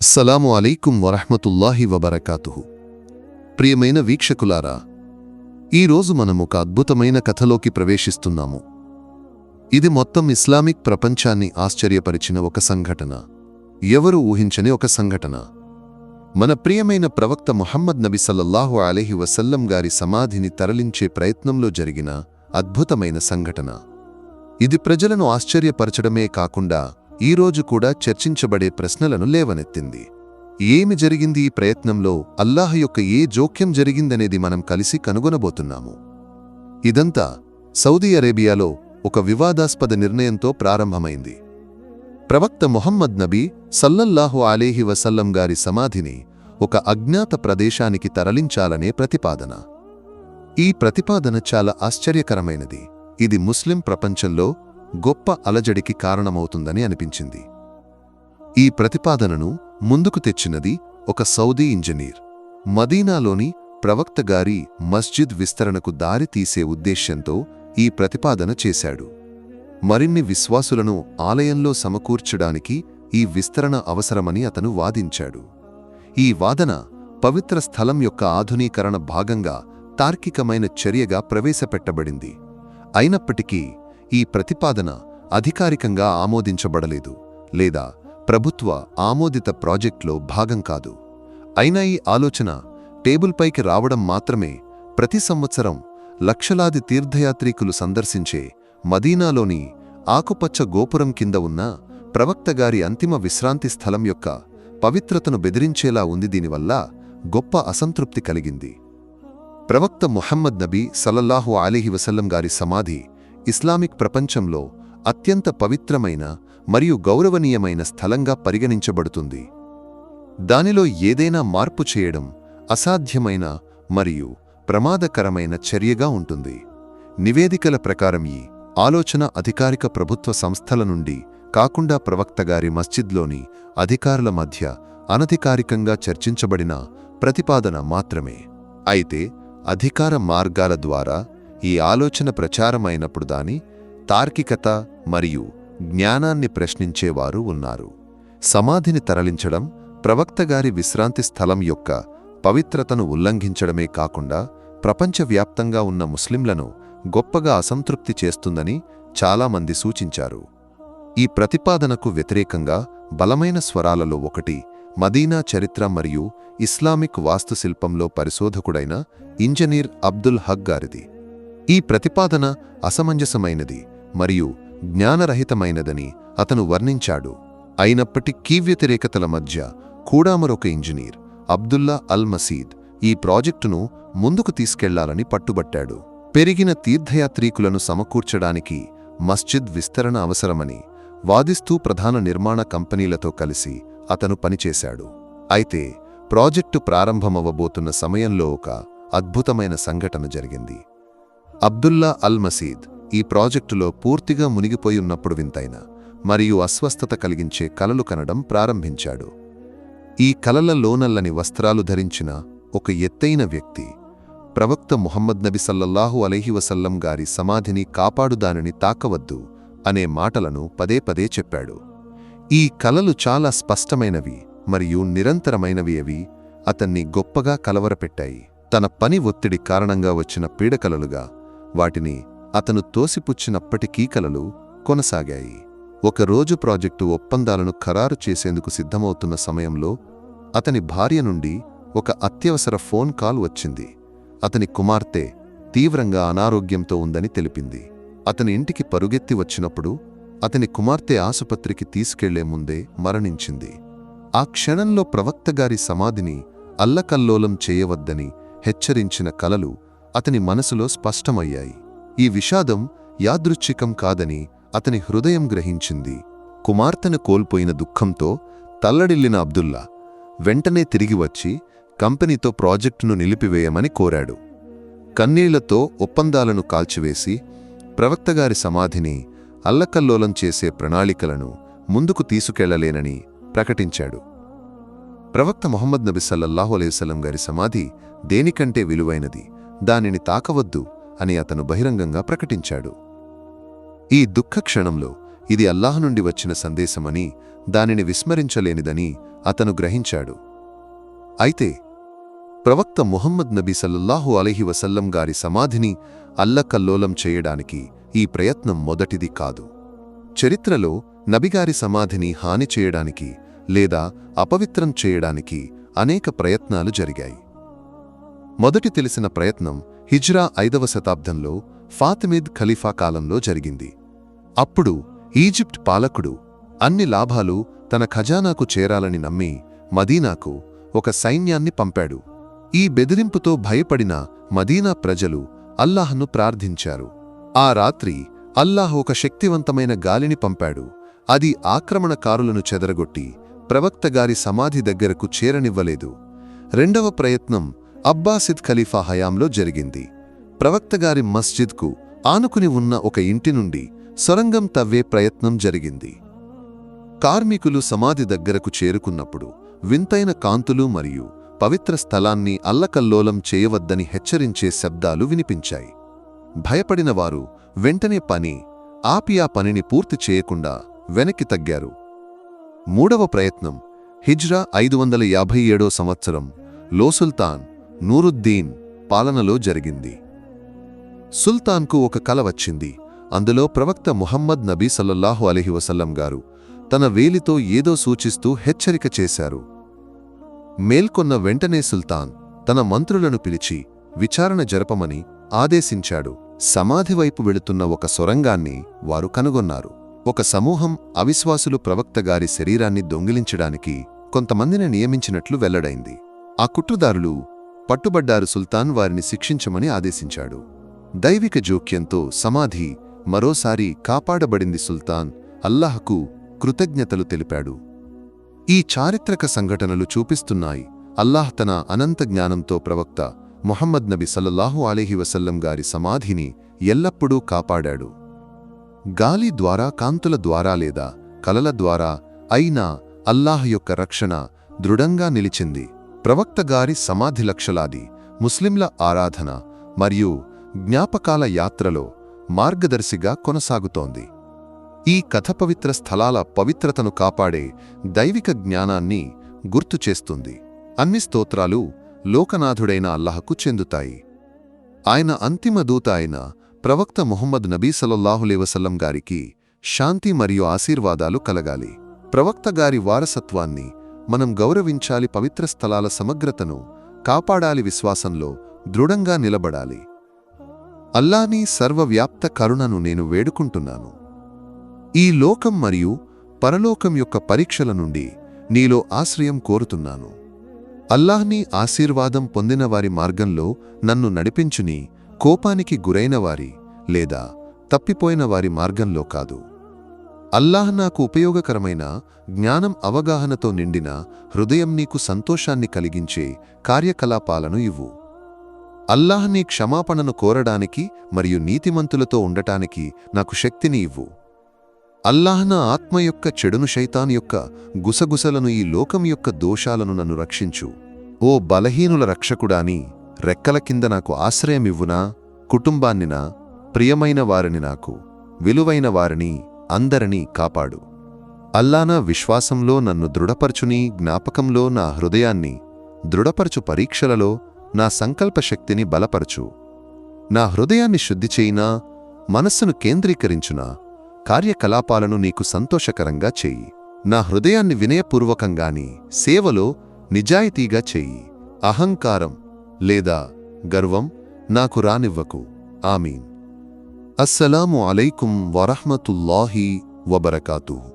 అస్సలాము అలైకుం వరహ్మతుల్లాహి వబరకాతుహు. ప్రియమైన వీక్షకులారా, ఈరోజు మనం ఒక అద్భుతమైన కథలోకి ప్రవేశిస్తున్నాము. ఇది మొత్తం ఇస్లామిక్ ప్రపంచాన్ని ఆశ్చర్యపరిచిన ఒక సంఘటన. ఎవరు ఊహించని ఒక సంఘటన. మన ప్రియమైన ప్రవక్త ముహమ్మద్ నబి సల్లల్లాహు అలైహి వసల్లం గారి సమాధిని తరలించే ప్రయత్నంలో జరిగిన అద్భుతమైన సంఘటన. ఇది ప్రజలను ఆశ్చర్యపరచడమే కాకుండా ఈరోజు కూడా చర్చించబడే ప్రశ్నలను లేవనెత్తింది. ఏమి జరిగింది ఈ ప్రయత్నంలో, అల్లాహ్ యొక్క ఏ జోక్యం జరిగిందనేది మనం కలిసి కనుగొనబోతున్నాము. ఇదంతా సౌదీ అరేబియాలో ఒక వివాదాస్పద నిర్ణయంతో ప్రారంభమైంది. ప్రవక్త ముహమ్మద్ నబీ సల్లల్లాహు అలైహి వసల్లం గారి సమాధిని ఒక అజ్ఞాత ప్రదేశానికి తరలించాలనే ప్రతిపాదన. ఈ ప్రతిపాదన చాలా ఆశ్చర్యకరమైనది. ఇది ముస్లిం ప్రపంచంలో గొప్ప అలజడికి కారణమవుతుందని అనిపించింది. ఈ ప్రతిపాదనను ముందుకు తెచ్చినది ఒక సౌదీ ఇంజనీర్. మదీనాలోని ప్రవక్త గారి మస్జిద్ విస్తరణకు దారి తీసే ఉద్దేశ్యంతో ఈ ప్రతిపాదన చేశాడు. మరిన్ని విశ్వాసులను ఆలయంలో సమకూర్చడానికి ఈ విస్తరణ అవసరమని అతను వాదించాడు. ఈ వాదన పవిత్ర స్థలం యొక్క ఆధునీకరణ భాగంగా తార్కికమైన చర్యగా ప్రవేశపెట్టబడింది. అయినప్పటికీ ఈ ప్రతిపాదన అధికారికంగా ఆమోదించబడలేదు లేదా ప్రభుత్వ ఆమోదిత ప్రాజెక్టులో భాగం కాదు. అయినా ఈ ఆలోచన టేబుల్పైకి రావడం మాత్రమే ప్రతి సంవత్సరం లక్షలాది తీర్థయాత్రికులు సందర్శించే మదీనాలోని ఆకుపచ్చ గోపురం కింద ఉన్న ప్రవక్త గారి అంతిమ విశ్రాంతి స్థలం యొక్క పవిత్రతను బెదిరించేలా ఉంది. దీనివల్ల గొప్ప అసంతృప్తి కలిగింది. ప్రవక్త ముహమ్మద్ నబీ సల్లల్లాహు అలైహి వసల్లం గారి సమాధి ఇస్లామిక్ ప్రపంచంలో అత్యంత పవిత్రమైన మరియు గౌరవనీయమైన స్థలంగా పరిగణించబడుతుంది. దానిలో ఏదైనా మార్పు చేయడం అసాధ్యమైన మరియు ప్రమాదకరమైన చర్యగా ఉంటుంది. నివేదికల ప్రకారం ఈ ఆలోచన అధికారిక ప్రభుత్వ సంస్థల నుండి కాకుండా ప్రవక్త గారి మస్జిద్లోని అధికారుల మధ్య అనధికారికంగా చర్చించబడిన ప్రతిపాదన మాత్రమే. అయితే అధికార మార్గాల ద్వారా ఈ ఆలోచన ప్రచారమైనప్పుడు దాని తార్కికత మరియు జ్ఞానాన్ని ప్రశ్నించేవారు ఉన్నారు. సమాధిని తరలించడం ప్రవక్తగారి విశ్రాంతి స్థలం యొక్క పవిత్రతను ఉల్లంఘించడమే కాకుండా ప్రపంచవ్యాప్తంగా ఉన్న ముస్లింలను గొప్పగా అసంతృప్తి చేస్తుందని చాలామంది సూచించారు. ఈ ప్రతిపాదనకు వ్యతిరేకంగా బలమైన స్వరాలలో ఒకటి మదీనా చరిత్ర మరియు ఇస్లామిక్ వాస్తుశిల్పంలో పరిశోధకుడైన ఇంజనీర్ అబ్దుల్ హక్ గారిది. ఈ ప్రతిపాదన అసమంజసమైనది మరియు జ్ఞానరహితమైనదని అతను వర్ణించాడు. అయినప్పటికీ వ్యతిరేకతల మధ్య కూడా మరొక ఇంజనీర్ అబ్దుల్లా అల్ మసీద్ ఈ ప్రాజెక్టును ముందుకు తీసుకెళ్లాలని పట్టుబట్టాడు. పెరిగిన తీర్థయాత్రీకులను సమకూర్చడానికి మస్జిద్ విస్తరణ అవసరమని వాదిస్తూ ప్రధాన నిర్మాణ కంపెనీలతో కలిసి అతను పనిచేశాడు. అయితే ప్రాజెక్టు ప్రారంభమవ్వబోతున్న సమయంలో ఒక అద్భుతమైన సంఘటన జరిగింది. అబ్దుల్లా అల్ మసీద్ ఈ ప్రాజెక్టులో పూర్తిగా మునిగిపోయున్నప్పుడు వింతైన మరియు అస్వస్థత కలిగించే కలలు కనడం ప్రారంభించాడు. ఈ కలలలో నల్లని వస్త్రాలు ధరించిన ఒక ఎత్తైన వ్యక్తి ప్రవక్త ముహమ్మద్ నబి సల్లల్లాహు అలైహి వసల్లం గారి సమాధిని కాపాడు, దానిని తాకవద్దు అనే మాటలను పదే పదే చెప్పాడు. ఈ కలలు చాలా స్పష్టమైనవి మరియు నిరంతరమైనవి. అవి అతన్ని గొప్పగా కలవరపెట్టాయి. తన పని ఒత్తిడి కారణంగా వచ్చిన పీడకలలుగా వాటిని అతను తోసిపుచ్చినప్పటికీ కలలు కొనసాగాయి. ఒకరోజు ప్రాజెక్టు ఒప్పందాలను ఖరారు చేసేందుకు సిద్ధమవుతున్న సమయంలో అతని భార్య నుండి ఒక అత్యవసర ఫోన్ కాల్ వచ్చింది. అతని కుమార్తె తీవ్రంగా అనారోగ్యంతో ఉందని తెలిపింది. అతని ఇంటికి పరుగెత్తి వచ్చినప్పుడు అతని కుమార్తె ఆసుపత్రికి తీసుకెళ్లే ముందే మరణించింది. ఆ క్షణంలో ప్రవక్తగారి సమాధిని అల్లకల్లోలం చేయవద్దని హెచ్చరించిన కలలు అతని మనసులో స్పష్టమయ్యాయి. ఈ విషాదం యాదృచ్ఛికం కాదని అతని హృదయం గ్రహించింది. కుమార్తెను కోల్పోయిన దుఃఖంతో తల్లడిల్లిన అబ్దుల్లా వెంటనే తిరిగి వచ్చి కంపెనీతో ప్రాజెక్టును నిలిపివేయమని కోరాడు. కన్నీళ్లతో ఒప్పందాలను కాల్చివేసి ప్రవక్తగారి సమాధిని అల్లకల్లోలం చేసే ప్రణాళికలను ముందుకు తీసుకెళ్లలేనని ప్రకటించాడు. ప్రవక్త ముహమ్మద్ నబి సల్లల్లాహు అలైహి వసల్లం గారి సమాధి దేనికంటే విలువైనది, దానిని తాకవద్దు అని అతను బహిరంగంగా ప్రకటించాడు. ఈ దుఃఖ క్షణంలో ఇది అల్లాహ్ నుండి వచ్చిన సందేశమని, దానిని విస్మరించలేనిదని అతను గ్రహించాడు. అయితే ప్రవక్త ముహమ్మద్ నబీ సల్లల్లాహు అలైహి వసల్లం గారి సమాధిని అల్లకల్లోలం చేయడానికి ఈ ప్రయత్నం మొదటిది కాదు. చరిత్రలో నబిగారి సమాధిని హాని చేయడానికి లేదా అపవిత్రం చేయడానికి అనేక ప్రయత్నాలు జరిగాయి. మొదటి తెలిసిన ప్రయత్నం హిజ్రా 5వ శతాబ్దంలో ఫాతిమిద్ ఖలీఫా కాలంలో జరిగింది. అప్పుడు ఈజిప్ట్ పాలకుడు అన్ని లాభాలు తన ఖజానాకు చేరాలని నమ్మి మదీనాకు ఒక సైన్యాన్ని పంపాడు. ఈ బెదిరింపుతో భయపడిన మదీనా ప్రజలు అల్లాహ్ను ప్రార్థించారు. ఆ రాత్రి అల్లాహ్ ఒక శక్తివంతమైన గాలిని పంపాడు. అది ఆక్రమణకారులను చెదరగొట్టి ప్రవక్తగారి సమాధి దగ్గరకు చేరనివ్వలేదు. రెండవ ప్రయత్నం అబ్బాసిద్ ఖలీఫా హయాంలో జరిగింది. ప్రవక్తగారి మస్జిద్కు ఆనుకుని ఉన్న ఒక ఇంటి నుండి సొరంగం తవ్వే ప్రయత్నం జరిగింది. కార్మికులు సమాధి దగ్గరకు చేరుకున్నప్పుడు వింతైన కాంతులు మరియు పవిత్ర స్థలాన్ని అల్లకల్లోలం చేయవద్దని హెచ్చరించే శబ్దాలు వినిపించాయి. భయపడిన వారు వెంటనే ఆపి ఆ పనిని పూర్తి చేయకుండా వెనక్కి తగ్గారు. మూడవ ప్రయత్నం హిజ్రా 557 సంవత్సరం లో సుల్తాన్ నూరుద్దీన్ పాలనలో జరిగింది. సుల్తాన్కు ఒక కల వచ్చింది. అందులో ప్రవక్త ముహమ్మద్ నబీ సల్లల్లాహు అలైహి వసల్లం గారు తన వేలితో ఏదో సూచిస్తూ హెచ్చరిక చేశారు. మేల్కొన్న వెంటనే సుల్తాన్ తన మంత్రులను పిలిచి విచారణ జరపమని ఆదేశించాడు. సమాధివైపు వెళుతున్న ఒక సొరంగాన్ని వారు కనుగొన్నారు. ఒక సమూహం అవిశ్వాసులు ప్రవక్తగారి శరీరాన్ని దొంగిలించడానికి కొంతమందిని నియమించినట్లు వెల్లడైంది. ఆ కుట్రదారులు పట్టుబడ్డారు. సుల్తాన్ వారిని శిక్షించమని ఆదేశించాడు. దైవిక జోక్యంతో సమాధి మరోసారి కాపాడబడింది. సుల్తాన్ అల్లాహ్కు కృతజ్ఞతలు తెలిపాడు. ఈ చారిత్రక సంఘటనలు చూపిస్తున్నాయి అల్లాహ్ తన అనంత జ్ఞానంతో ప్రవక్త ముహమ్మద్ నబీ సల్లల్లాహు అలైహి వసల్లం గారి సమాధిని ఎల్లప్పుడూ కాపాడాడు. గాలి ద్వారా, కాంతుల ద్వారా లేదా కలల ద్వారా అయినా అల్లాహ్ యొక్క రక్షణ దృఢంగా నిలిచింది. ప్రవక్తగారి సమాధి లక్షలాది ముస్లింల ఆరాధన మరియు జ్ఞాపకాల యాత్రలో మార్గదర్శిగా కొనసాగుతోంది. ఈ కథ పవిత్ర స్థలాల పవిత్రతను కాపాడే దైవిక జ్ఞానాన్ని గుర్తుచేస్తుంది. అన్ని స్తోత్రాలు లోకనాథుడైన అల్లాహకు చెందుతాయి. ఆయన అంతిమ దూత అయిన ప్రవక్త ముహమ్మద్ నబీ సల్లల్లాహు అలైహి వసల్లం గారికి శాంతి మరియు ఆశీర్వాదాలు కలగాలి. ప్రవక్తగారి వారసత్వాన్ని మనం గౌరవించాలి. పవిత్ర స్థలాల సమగ్రతను కాపాడాలి. విశ్వాసంలో దృఢంగా నిలబడాలి. అల్లాహ్ని సర్వవ్యాప్త కరుణను నేను వేడుకుంటున్నాను. ఈ లోకం మరియు పరలోకం యొక్క పరీక్షల నుండి నీలో ఆశ్రయం కోరుతున్నాను. అల్లాహ్ని ఆశీర్వాదం పొందినవారి మార్గంలో నన్ను నడిపించుని, కోపానికి గురైనవారి లేదా తప్పిపోయిన వారి మార్గంలో కాదు. అల్లాహ్ నాకు ఉపయోగకరమైన జ్ఞానం, అవగాహనతో నిండిన హృదయం, నీకు సంతోషాన్ని కలిగించే కార్యకలాపాలను ఇవ్వు. అల్లాహ్ నీ క్షమాపణను కోరడానికి మరియు నీతిమంతులతో ఉండటానికి నాకు శక్తిని ఇవ్వు. అల్లాహ్ నా ఆత్మ యొక్క చెడును, శైతాన్ యొక్క గుసగుసలను, ఈ లోకం యొక్క దోషాలను నన్ను రక్షించు. ఓ బలహీనుల రక్షకుడాని, రెక్కల కింద నాకు ఆశ్రయమివ్వునా. కుటుంబాన్నినా, ప్రియమైన వారిని, నాకు విలువైన వారిని అందరినీ కాపాడు. అల్లానా విశ్వాసంలో నన్ను దృఢపరచుని, జ్ఞాపకంలో నా హృదయాన్ని దృఢపరచు. పరీక్షలలో నా సంకల్ప శక్తిని బలపరచు. నా హృదయాన్ని శుద్ధి చేయినా, మనస్సును కేంద్రీకరించునా, కార్యకలాపాలను నీకు సంతోషకరంగా చెయ్యి. నా హృదయాన్ని వినయపూర్వకంగాని, సేవలో నిజాయితీగా చెయ్యి. అహంకారం లేదా గర్వం నాకు రానివ్వకు. ఆమీన్. అస్సలాము అలైకుం వరహ్మతుల్లాహి వబరకాతుహు.